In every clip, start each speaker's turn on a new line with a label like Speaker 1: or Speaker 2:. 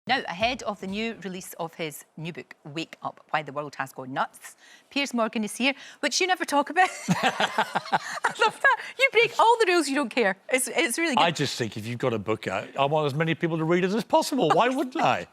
Speaker 1: Now, ahead of the new release of his new book, Wake Up, Why the World Has Gone Nuts, Piers Morgan is here, which you never talk about. I love that. You break all the rules, you don't care. It's really good.
Speaker 2: I just think if you've got a book out, I want as many people to read it as possible. Why wouldn't I?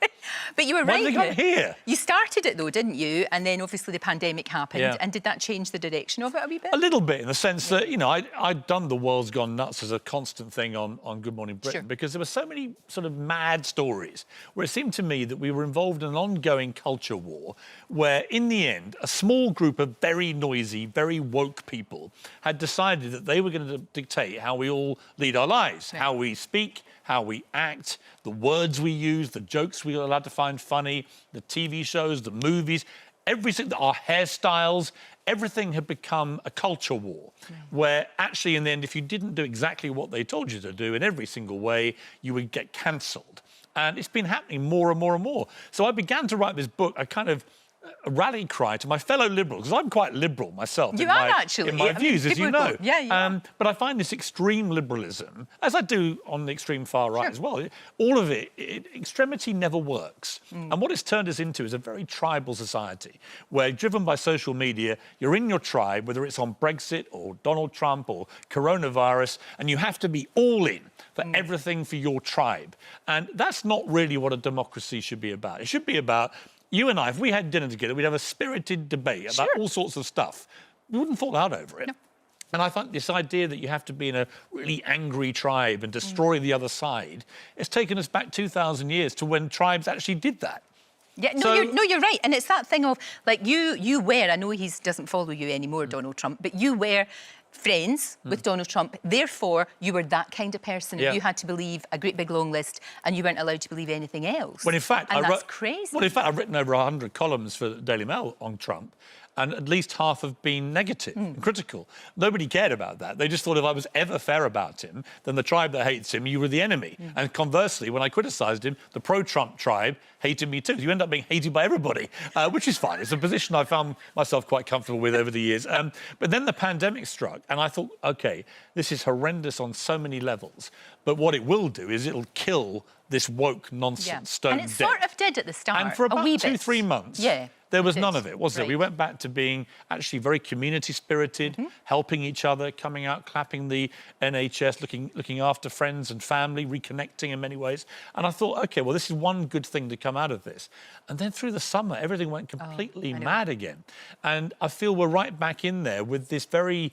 Speaker 1: But you were right.
Speaker 2: When they got here.
Speaker 1: You started it, though, didn't you? And then, obviously, the pandemic happened.
Speaker 2: Yeah.
Speaker 1: And did that change the direction of it a wee bit?
Speaker 2: A little bit, in the sense that, you know, I'd done The World's Gone Nuts as a constant thing on Good Morning Britain, because there were so many sort of mad stories where it seemed to me that we were involved in an ongoing culture war where, in the end, a small group of very noisy, very woke people had decided that they were going to dictate how we all lead our lives, how we speak, how we act, the words we use, the jokes we are allowed to find funny, the TV shows, the movies, everything, our hairstyles, everything had become a culture war, where actually, in the end, if you didn't do exactly what they told you to do in every single way, you would get cancelled. And it's been happening more and more and more. So I began to write this book, a kind of a rally cry to my fellow liberals, because I'm quite liberal myself.
Speaker 1: You are, actually.
Speaker 2: In my views, as you know.
Speaker 1: Yeah, you are.
Speaker 2: But I find this extreme liberalism, as I do on the extreme far right as well, all of it, extremity never works. And what it's turned us into is a very tribal society, where, driven by social media, you're in your tribe, whether it's on Brexit or Donald Trump or coronavirus, and you have to be all in for everything for your tribe. And that's not really what a democracy should be about. It should be about you and I, if we had dinner together, we'd have a spirited debate about all sorts of stuff. We wouldn't fall out over it. No. And I find this idea that you have to be in a really angry tribe and destroy the other side, it's taken us back 2,000 years to when tribes actually did that.
Speaker 1: Yeah, you're right. And it's that thing of, like, you were, I know he doesn't follow you anymore, Donald Trump, but you were friends with Donald Trump. Therefore, you were that kind of person. You had to believe a great big long list and you weren't allowed to believe anything else.
Speaker 2: Well, in fact,
Speaker 1: that's crazy.
Speaker 2: Well, in fact, I've written over 100 columns for the Daily Mail on Trump, and at least half have been negative and critical. Nobody cared about that. They just thought if I was ever fair about him, then the tribe that hates him, you were the enemy. And conversely, when I criticised him, the pro-Trump tribe hated me too. You end up being hated by everybody, which is fine. It's a position I found myself quite comfortable with over the years. But then the pandemic struck, and I thought, OK, this is horrendous on so many levels. But what it will do is it'll kill this woke nonsense stone dead.
Speaker 1: And it sort of did at the start,
Speaker 2: and for about 2-3 months. There was none of it, was there? We went back to being actually very community-spirited, helping each other, coming out, clapping the NHS, looking after friends and family, reconnecting in many ways. And I thought, OK, well, this is one good thing to come out of this. And then through the summer, everything went completely mad again. And I feel we're right back in there with this very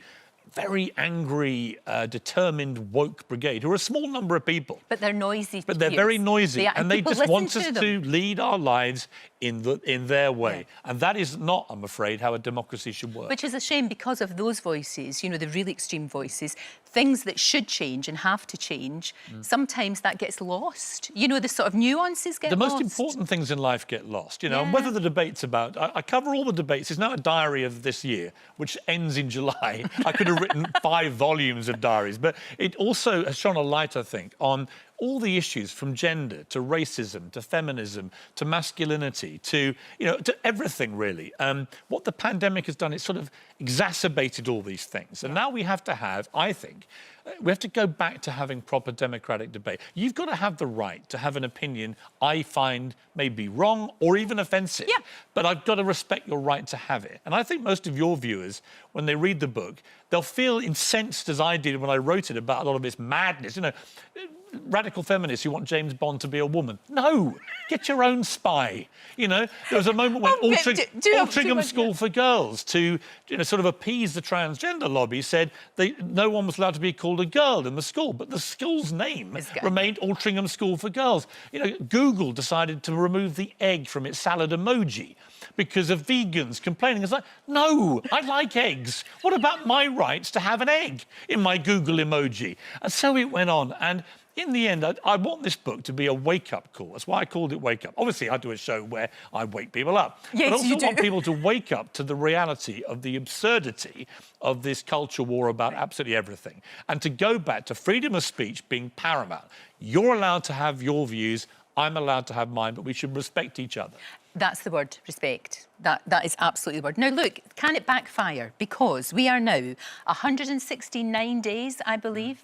Speaker 2: angry, determined woke brigade, who are a small number of people.
Speaker 1: But they're noisy.
Speaker 2: But they're very noisy, and they just want us
Speaker 1: to
Speaker 2: lead our lives in their way. And that is not, I'm afraid, how a democracy should work.
Speaker 1: Which is a shame, because of those voices, you know, the really extreme voices, things that should change and have to change, sometimes that gets lost. You know, the sort of nuances get lost.
Speaker 2: The most important things in life get lost, you know, and whether the debate's about... I cover all the debates. It's now a diary of this year, which ends in July. I could have written 5 volumes of diaries, but it also has shone a light, I think, on all the issues from gender to racism to feminism to masculinity to, you know, to everything, really. What the pandemic has done, it's sort of exacerbated all these things. And now we have to have, I think, we have to go back to having proper democratic debate. You've got to have the right to have an opinion I find may be wrong or even offensive. But I've got to respect your right to have it. And I think most of your viewers, when they read the book, they'll feel incensed, as I did when I wrote it, about a lot of this madness. You know, radical feminists who want James Bond to be a woman. No, get your own spy. You know, there was a moment when Altrincham School for Girls, to, you know, sort of appease the transgender lobby, said no one was allowed to be called a girl in the school, but the school's name remained Altrincham School for Girls. You know, Google decided to remove the egg from its salad emoji because of vegans complaining. It's like, no, I like eggs. What about my rights to have an egg in my Google emoji? And so it went on. And in the end, I want this book to be a wake-up call. That's why I called it Wake Up. Obviously, I do a show where I wake people up. But I also want people to wake up to the reality of the absurdity of this culture war about absolutely everything, and to go back to freedom of speech being paramount. You're allowed to have your views, I'm allowed to have mine, but we should respect each other.
Speaker 1: That's the word, respect. That is absolutely the word. Now, look, can it backfire? Because we are now 169 days, I believe,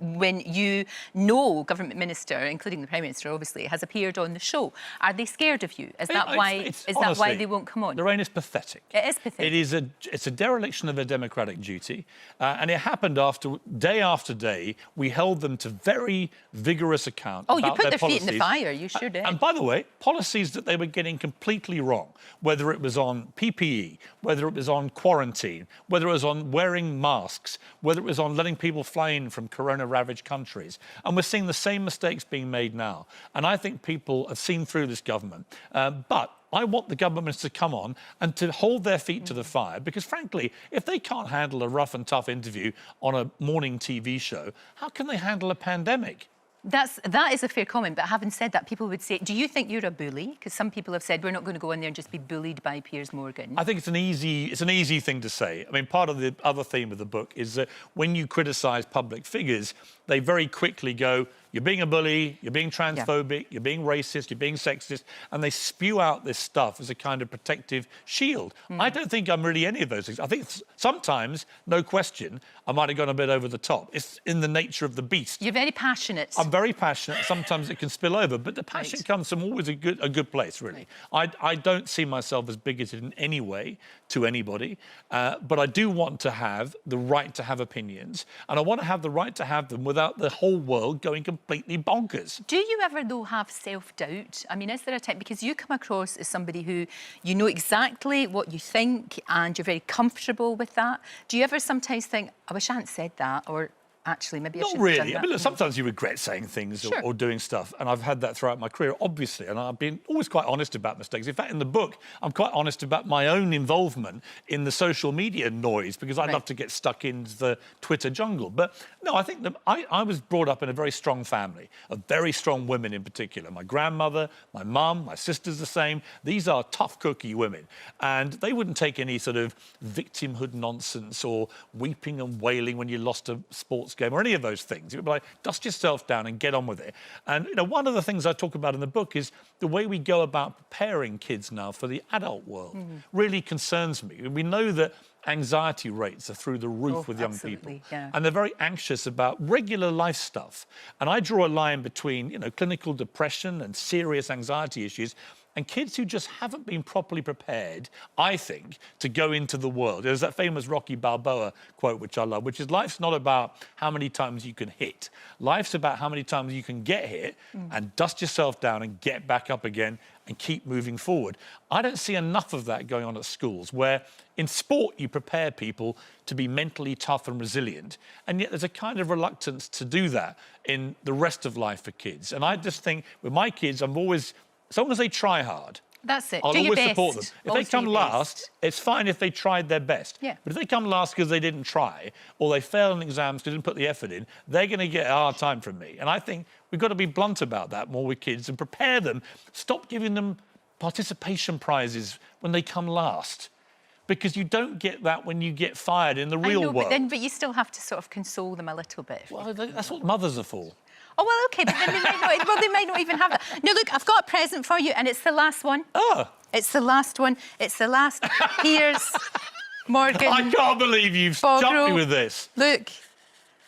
Speaker 1: when you know government minister, including the Prime Minister, obviously, has appeared on the show. Are they scared of you? Is that why they won't come on?
Speaker 2: Lorraine, it's pathetic.
Speaker 1: It is pathetic.
Speaker 2: It's a dereliction of a democratic duty, and it happened after day, we held them to very vigorous account about
Speaker 1: you put their
Speaker 2: policies.
Speaker 1: feet in the fire, you sure did.
Speaker 2: And by the way, policies that they were getting completely wrong, whether it was on PPE, whether it was on quarantine, whether it was on wearing masks, whether it was on letting people fly in from corona-ravaged countries. And we're seeing the same mistakes being made now. And I think people have seen through this government. But I want the government ministers to come on and to hold their feet to the fire, because, frankly, if they can't handle a rough and tough interview on a morning TV show, how can they handle a pandemic?
Speaker 1: That is a fair comment, but having said that, people would say, do you think you're a bully? Because some people have said we're not going to go in there and just be bullied by Piers Morgan.
Speaker 2: I think it's an easy thing to say. I mean, part of the other theme of the book is that when you criticise public figures, they very quickly go, you're being a bully, you're being transphobic, you're being racist, you're being sexist, and they spew out this stuff as a kind of protective shield. I don't think I'm really any of those things. I think sometimes, no question, I might have gone a bit over the top. It's in the nature of the beast.
Speaker 1: You're very passionate.
Speaker 2: I'm very passionate. Sometimes it can spill over, but the passion comes from always a good place, really. I don't see myself as bigoted in any way to anybody, but I do want to have the right to have opinions, and I want to have the right to have them without the whole world going completely bonkers.
Speaker 1: Do you ever, though, have self-doubt? I mean, is there a time, because you come across as somebody who, you know exactly what you think and you're very comfortable with that. Do you ever sometimes think, I wish I hadn't said that, or actually maybe I should have done that?
Speaker 2: Not really. I mean, look, sometimes you regret saying things or doing stuff, and I've had that throughout my career, obviously, and I've been always quite honest about mistakes. In fact, in the book, I'm quite honest about my own involvement in the social media noise, because I love to get stuck into the Twitter jungle. But no, I think that I was brought up in a very strong family, of very strong women in particular. My grandmother, my mum, my sister's the same. These are tough cookie women, and they wouldn't take any sort of victimhood nonsense or weeping and wailing when you lost a sports game or any of those things. It would be like, dust yourself down and get on with it. And, you know, one of the things I talk about in the book is the way we go about preparing kids now for the adult world really concerns me. We know that anxiety rates are through the roof with young people. And they're very anxious about regular life stuff. And I draw a line between, you know, clinical depression and serious anxiety issues and kids who just haven't been properly prepared, I think, to go into the world. There's that famous Rocky Balboa quote, which I love, which is, life's not about how many times you can hit. Life's about how many times you can get hit and dust yourself down and get back up again and keep moving forward. I don't see enough of that going on at schools, where in sport you prepare people to be mentally tough and resilient, and yet there's a kind of reluctance to do that in the rest of life for kids. And I just think with my kids, I'm always, as long as they try hard,
Speaker 1: that's it.
Speaker 2: I'll
Speaker 1: do
Speaker 2: always
Speaker 1: your
Speaker 2: support
Speaker 1: best.
Speaker 2: them. If they come last, it's fine if they tried their best. But if they come last because they didn't try, or they failed in exams because they didn't put the effort in, they're going to get a hard time from me. And I think we've got to be blunt about that more with kids and prepare them. Stop giving them participation prizes when they come last, because you don't get that when you get fired in the real world.
Speaker 1: But you still have to sort of console them a little bit.
Speaker 2: Well, that's what mothers are for.
Speaker 1: Oh, well, OK, but then they might not even have that. No, look, I've got a present for you, and it's the last one.
Speaker 2: Oh.
Speaker 1: It's the last one. It's the last Piers Morgan.
Speaker 2: I can't believe you've jumped me with this.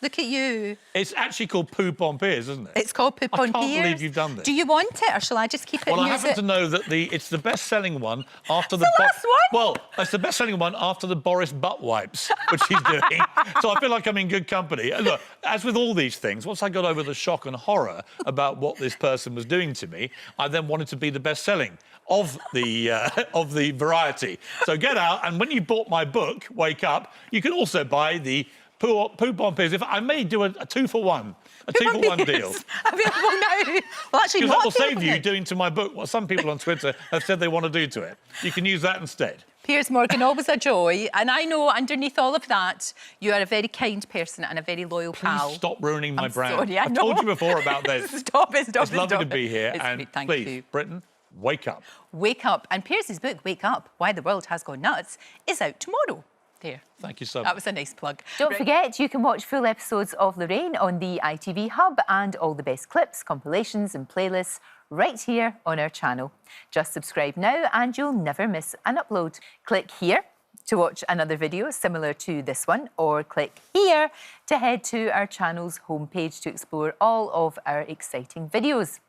Speaker 1: Look at you.
Speaker 2: It's actually called Poop on Piers, isn't it?
Speaker 1: It's called Poop on Piers.
Speaker 2: I can't believe you've done this.
Speaker 1: Do you want it, or shall I just keep it and use it?
Speaker 2: Well, I happen to know that it's the best-selling one after the
Speaker 1: last one?
Speaker 2: Well, it's the best-selling one after the Boris butt wipes, which he's doing. So I feel like I'm in good company. And look, as with all these things, once I got over the shock and horror about what this person was doing to me, I then wanted to be the best-selling of the variety. So get out, and when you bought my book, Wake Up, you can also buy the Poop on Piers. If I may do a 2-for-1, a 2-for-1 deal.
Speaker 1: Available now. Well, actually,
Speaker 2: because that will save you doing to my book what some people on Twitter have said they want to do to it. You can use that instead.
Speaker 1: Piers Morgan, always a joy. And I know underneath all of that, you are a very kind person and a very loyal pal.
Speaker 2: Please stop ruining my brand.
Speaker 1: Sorry, I
Speaker 2: told you before about this.
Speaker 1: Stop it.
Speaker 2: It's lovely to be here. And please, Britain, wake up.
Speaker 1: Wake up. And Piers's book, Wake Up, Why the World Has Gone Nuts, is out tomorrow.
Speaker 2: There. Thank you so much.
Speaker 1: That was a nice plug.
Speaker 3: Don't forget, you can watch full episodes of Lorraine on the ITV Hub and all the best clips, compilations and playlists right here on our channel. Just subscribe now and you'll never miss an upload. Click here to watch another video similar to this one, or click here to head to our channel's homepage to explore all of our exciting videos.